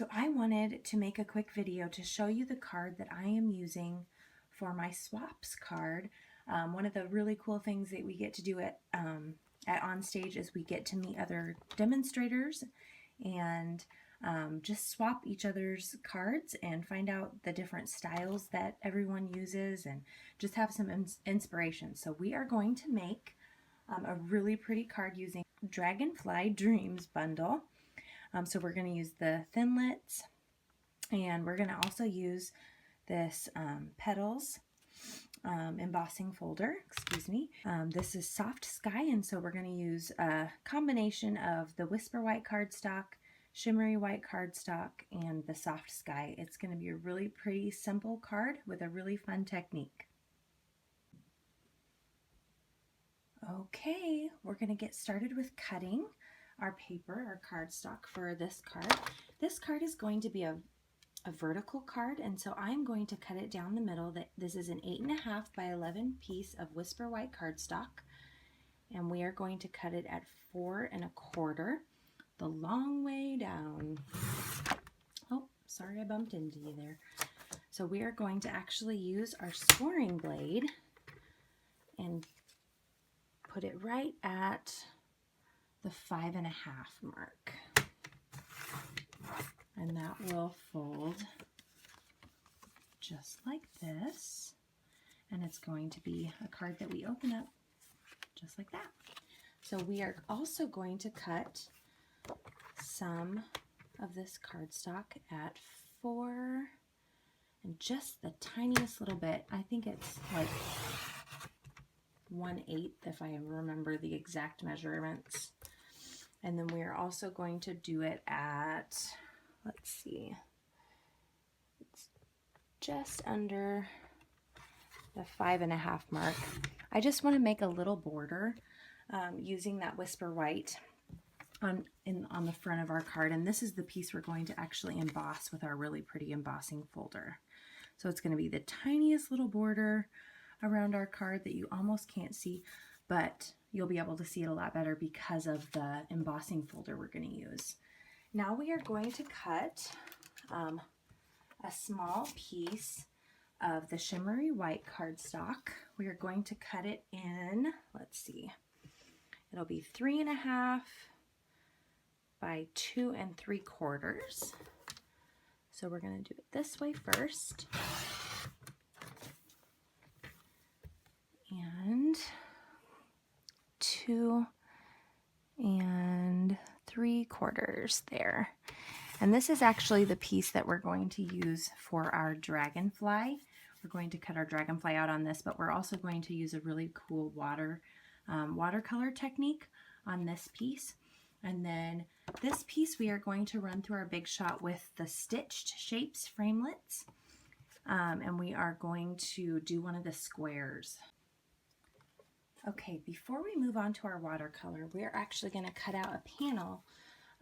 So I wanted to make a quick video to show you the card that I am using for my swaps card. One of the really cool things that we get to do at Onstage is we get to meet other demonstrators and just swap each other's cards and find out the different styles that everyone uses and just have some inspiration. So we are going to make a really pretty card using Dragonfly Dreams bundle. So we're going to use the Framelits, and we're going to also use this Petals embossing folder, excuse me. This is Soft Sky, and so we're going to use a combination of the Whisper White cardstock, Shimmery White cardstock, and the Soft Sky. It's going to be a really pretty simple card with a really fun technique. Okay, we're going to get started with cutting our paper, our cardstock for this card. This card is going to be a vertical card, and so I'm going to cut it down the middle. This is an 8.5 by 11 piece of Whisper White cardstock, and we are going to cut it at 4 1/4, the long way down. Oh, sorry I bumped into you there. So we are going to actually use our scoring blade and put it right at the 5.5 mark. And that will fold just like this. And it's going to be a card that we open up just like that. So we are also going to cut some of this cardstock at 4 and just the tiniest little bit. I think it's like 1/8 if I remember the exact measurements. And then we are also going to do it at, let's see, it's just under the 5.5 mark. I just want to make a little border using that Whisper White on the front of our card, and this is the piece we're going to actually emboss with our really pretty embossing folder. So it's going to be the tiniest little border around our card that you almost can't see, but you'll be able to see it a lot better because of the embossing folder we're going to use. Now we are going to cut a small piece of the Shimmery White cardstock. We are going to cut it in, let's see, it'll be 3.5 by 2 3/4. So we're going to do it this way first. And 2 3/4 there. And this is actually the piece that we're going to use for our Dragonfly. We're going to cut our Dragonfly out on this, but we're also going to use a really cool watercolor technique on this piece. And then this piece we are going to run through our Big Shot with the Stitched Shapes Framelits. And we are going to do one of the squares. Okay, before we move on to our watercolor, we're actually going to cut out a panel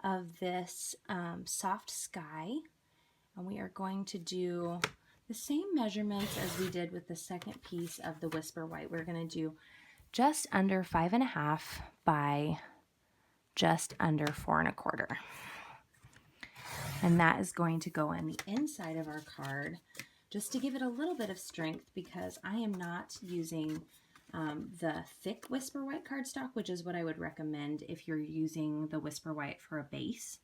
of this Soft Sky, and we are going to do the same measurements as we did with the second piece of the Whisper White. We're going to do just under 5.5 by just under 4 1/4. And that is going to go on the inside of our card just to give it a little bit of strength, because I am not using the thick Whisper White cardstock, which is what I would recommend if you're using the Whisper White for a base.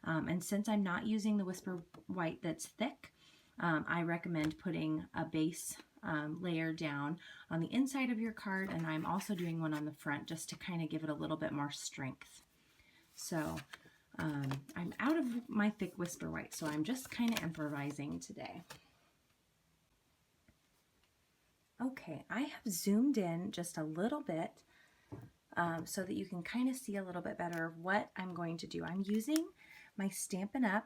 And since I'm not using the Whisper White that's thick, I recommend putting a base layer down on the inside of your card, and I'm also doing one on the front just to kind of give it a little bit more strength. So I'm out of my thick Whisper White, so I'm just kind of improvising today. Okay, I have zoomed in just a little bit so that you can kind of see a little bit better what I'm going to do. I'm using my Stampin'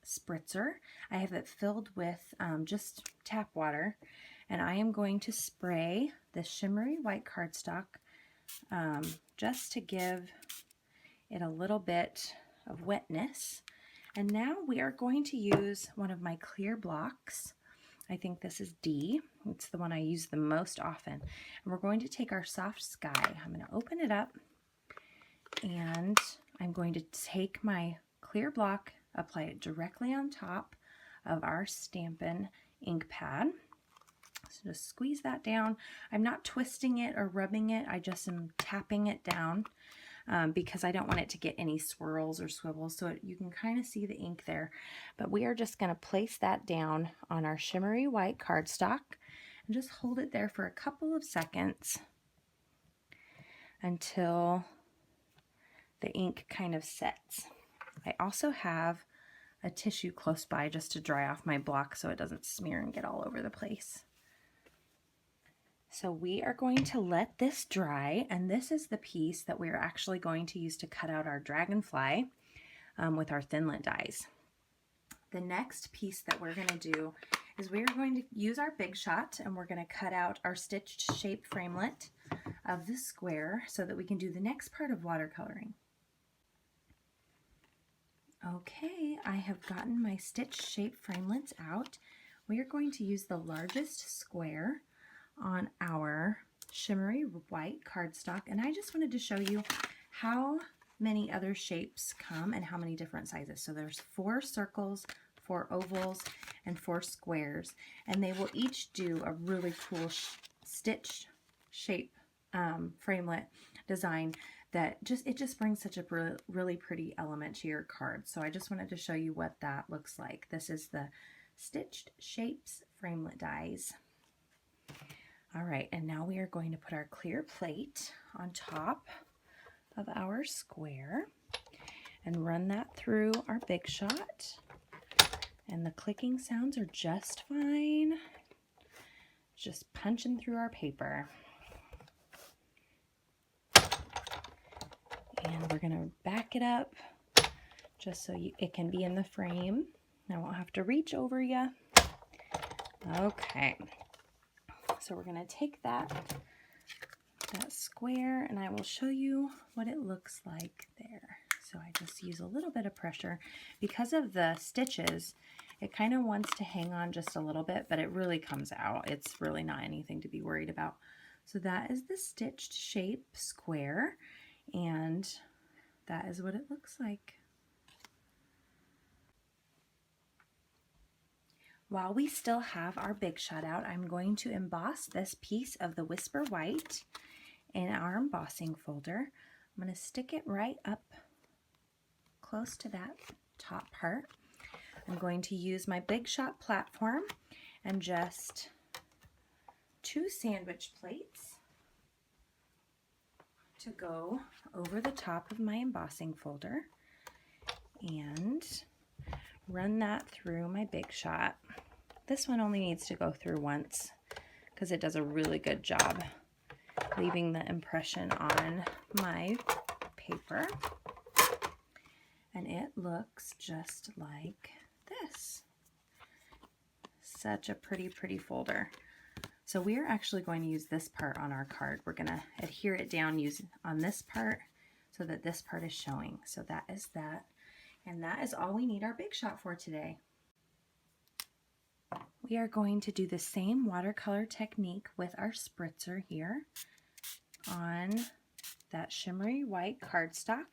Spritzer. I have it filled with just tap water, and I am going to spray the Shimmery White cardstock just to give it a little bit of wetness. And now we are going to use one of my clear blocks. I think this is D. It's the one I use the most often. And we're going to take our Soft Sky. I'm going to open it up, and I'm going to take my clear block apply it directly on top of our Stampin' ink pad. So just squeeze that down. I'm not twisting it or rubbing it, I just am tapping it down because I don't want it to get any swirls or swivels, so you can kind of see the ink there. But we are just going to place that down on our shimmery white cardstock and just hold it there for a couple of seconds until the ink kind of sets. I also have a tissue close by just to dry off my block so it doesn't smear and get all over the place. So we are going to let this dry, and this is the piece that we're actually going to use to cut out our Dragonfly with our Thinlit dies. The next piece that we're going to do is we're going to use our Big Shot, and we're going to cut out our stitched shape framelit of the square so that we can do the next part of watercoloring. Okay, I have gotten my stitched shape framelits out. We are going to use the largest square on our shimmery white cardstock, and I just wanted to show you how many other shapes come and how many different sizes. So there's 4 circles, 4 ovals, and 4 squares, and they will each do a really cool stitched shape framelit design that just brings such a really pretty element to your card. So I just wanted to show you what that looks like. This is the Stitched Shapes Framelit dies. All right, and now we are going to put our clear plate on top of our square and run that through our Big Shot. And the clicking sounds are just fine. Just punching through our paper. And we're gonna back it up just so it can be in the frame. I won't have to reach over you. Okay. So we're going to take that square, and I will show you what it looks like there. So I just use a little bit of pressure. Because of the stitches, it kind of wants to hang on just a little bit, but it really comes out. It's really not anything to be worried about. So that is the stitched shape square, and that is what it looks like. While we still have our Big Shot out, I'm going to emboss this piece of the Whisper White in our embossing folder. I'm going to stick it right up close to that top part. I'm going to use my Big Shot platform and just 2 sandwich plates to go over the top of my embossing folder and run that through my Big Shot. This one only needs to go through once because it does a really good job leaving the impression on my paper. And it looks just like this. Such a pretty folder. So we are actually going to use this part on our card. We're going to adhere it down on this part so that this part is showing. So that is that. And that is all we need our Big Shot for today. We are going to do the same watercolor technique with our spritzer here on that shimmery white cardstock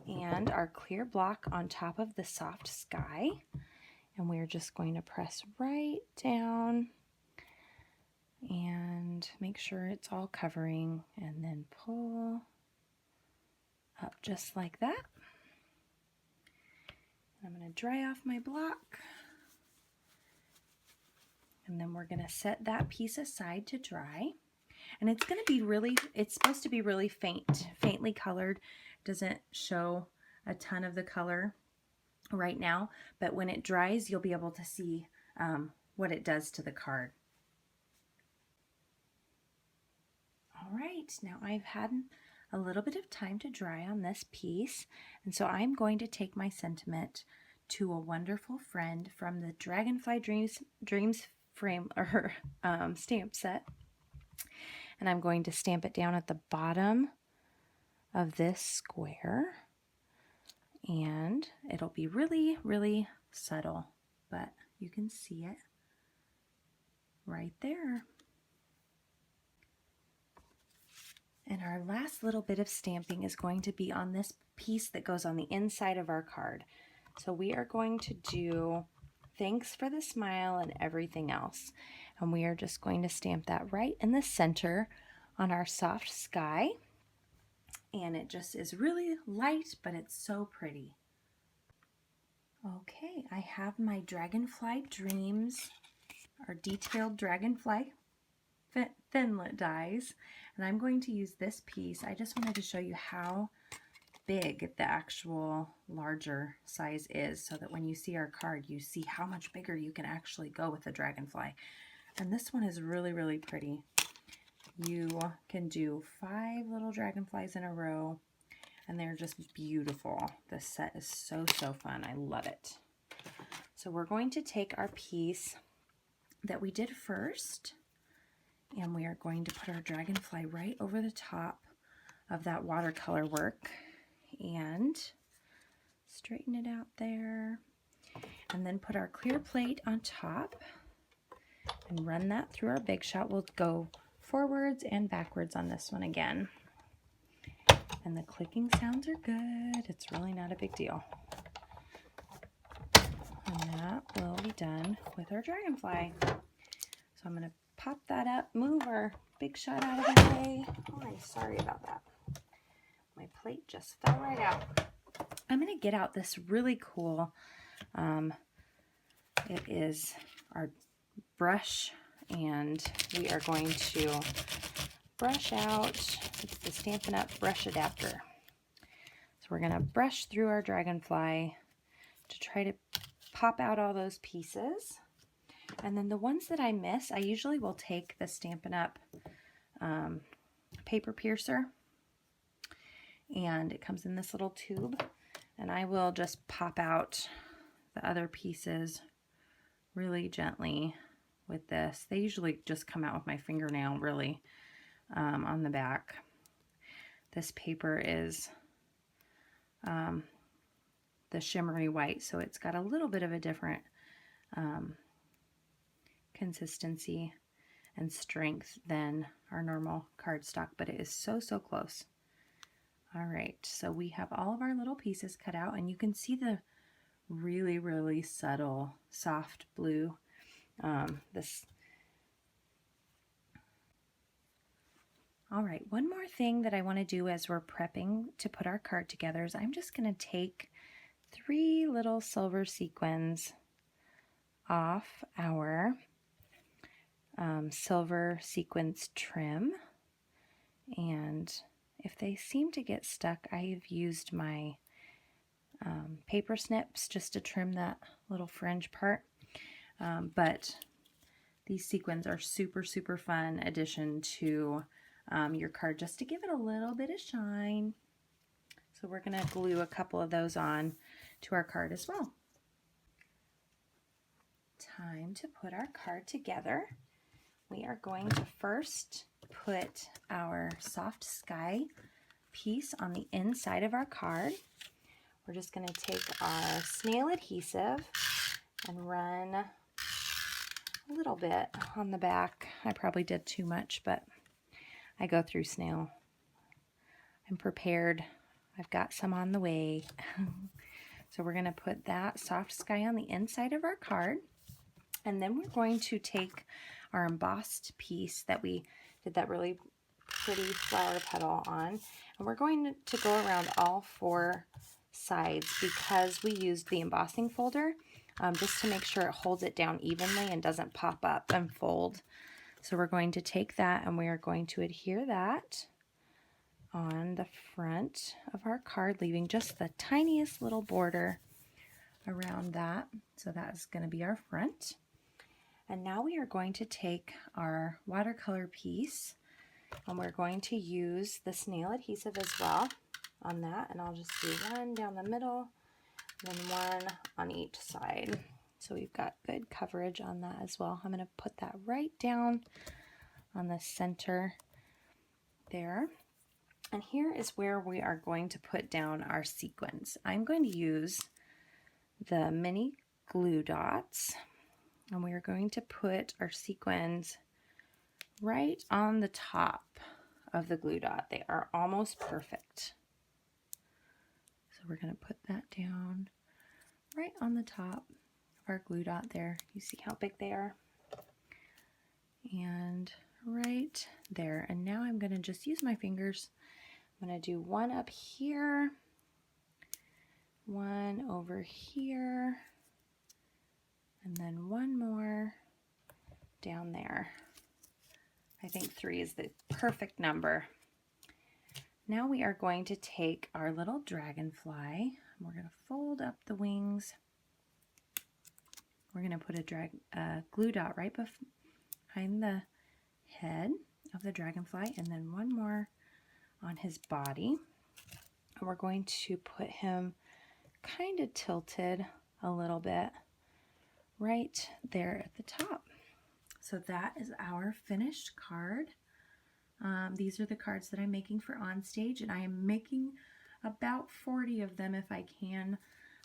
and our clear block on top of the soft sky. And we're just going to press right down and make sure it's all covering, and then pull up just like that. I'm going to dry off my block, and then we're going to set that piece aside to dry. And it's going to be it's supposed to be really faintly colored. Doesn't show a ton of the color right now, but when it dries, you'll be able to see what it does to the card. All right, now I've had a little bit of time to dry on this piece, and so I'm going to take my sentiment to a wonderful friend from the Dragonfly Dreams frame or stamp set, and I'm going to stamp it down at the bottom of this square, and it'll be really subtle, but you can see it right there. And our last little bit of stamping is going to be on this piece that goes on the inside of our card. So we are going to do thanks for the smile and everything else. And we are just going to stamp that right in the center on our soft sky. And it just is really light, but it's so pretty. Okay, I have my Dragonfly Dreams, our detailed Dragonfly Thinlit dies, and I'm going to use this piece. I just wanted to show you how big the actual larger size is, so that when you see our card, you see how much bigger you can actually go with the Dragonfly. And this one is really, really pretty. You can do 5 little dragonflies in a row, and they're just beautiful. This set is so, so fun. I love it. So we're going to take our piece that we did first, and we are going to put our dragonfly right over the top of that watercolor work and straighten it out there, and then put our clear plate on top and run that through our Big Shot. We'll go forwards and backwards on this one again. And the clicking sounds are good. It's really not a big deal. And that will be done with our dragonfly. So I'm going to pop that up, move our Big Shot out of the way. Oh, I'm sorry about that. My plate just fell right out. I'm going to get out this really cool, it is our brush, and we are going to brush out, it's the Stampin' Up! Brush Adapter. So we're going to brush through our dragonfly to try to pop out all those pieces. And then the ones that I miss, I usually will take the Stampin' Up! Paper piercer, and it comes in this little tube, and I will just pop out the other pieces really gently with this. They usually just come out with my fingernail, really, on the back. This paper is the shimmery white, so it's got a little bit of a different consistency and strength than our normal cardstock, but it is so, so close. All right, so we have all of our little pieces cut out, and you can see the really, really subtle, soft blue. All right, one more thing that I want to do as we're prepping to put our card together is I'm just going to take 3 little silver sequins off our silver sequins trim, and if they seem to get stuck, I've used my paper snips just to trim that little fringe part, but these sequins are super, super fun addition to your card, just to give it a little bit of shine. So we're going to glue a couple of those on to our card as well. Time to put our card together. We are going to first put our soft sky piece on the inside of our card. We're just going to take our Snail Adhesive and run a little bit on the back. I probably did too much, but I go through Snail. I'm prepared. I've got some on the way. So we're going to put that soft sky on the inside of our card, and then we're going to take our embossed piece that we did that really pretty flower petal on, and we're going to go around all 4 sides because we used the embossing folder just to make sure it holds it down evenly and doesn't pop up and fold. So we're going to take that and we are going to adhere that on the front of our card, leaving just the tiniest little border around that. So that is going to be our front. And now we are going to take our watercolor piece, and we're going to use the Snail Adhesive as well on that, and I'll just do 1 down the middle, and then 1 on each side. So we've got good coverage on that as well. I'm going to put that right down on the center there. And here is where we are going to put down our sequins. I'm going to use the mini glue dots, and we are going to put our sequins right on the top of the glue dot. They are almost perfect. So we're going to put that down right on the top of our glue dot there. You see how big they are? And right there. And now I'm going to just use my fingers. I'm going to do one up here, one over here, and then one more down there. I think 3 is the perfect number. Now we are going to take our little dragonfly, and we're going to fold up the wings. We're going to put a glue dot right behind the head of the dragonfly, and then one more on his body. And we're going to put him kind of tilted a little bit right there at the top. So that is our finished card. These are the cards that I'm making for on stage, and I am making about 40 of them if I can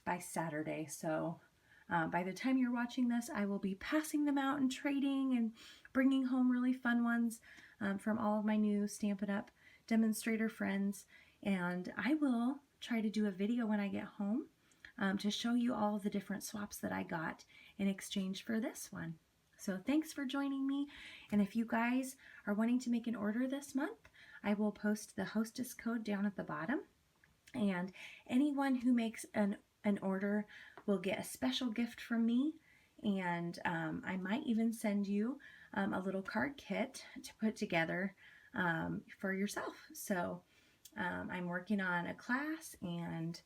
by Saturday. So by the time you're watching this, I will be passing them out and trading and bringing home really fun ones from all of my new Stampin' Up! Demonstrator friends. And I will try to do a video when I get home to show you all the different swaps that I got in exchange for this one. So thanks for joining me. And if you guys are wanting to make an order this month, I will post the hostess code down at the bottom. And anyone who makes an order will get a special gift from me. And I might even send you a little card kit to put together for yourself. So I'm working on a class and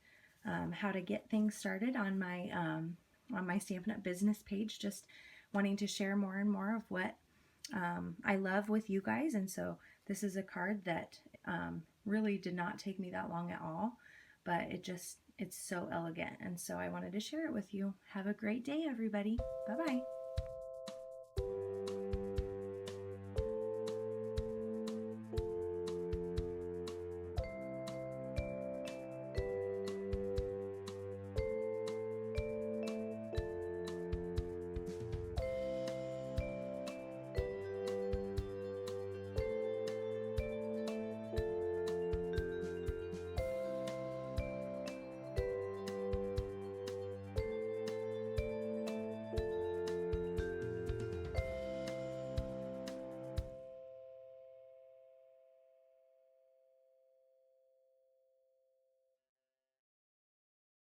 how to get things started on my Stampin' Up! Business page, just wanting to share more and more of what I love with you guys. And so this is a card that really did not take me that long at all, but it's so elegant. And so I wanted to share it with you. Have a great day, everybody. Bye-bye.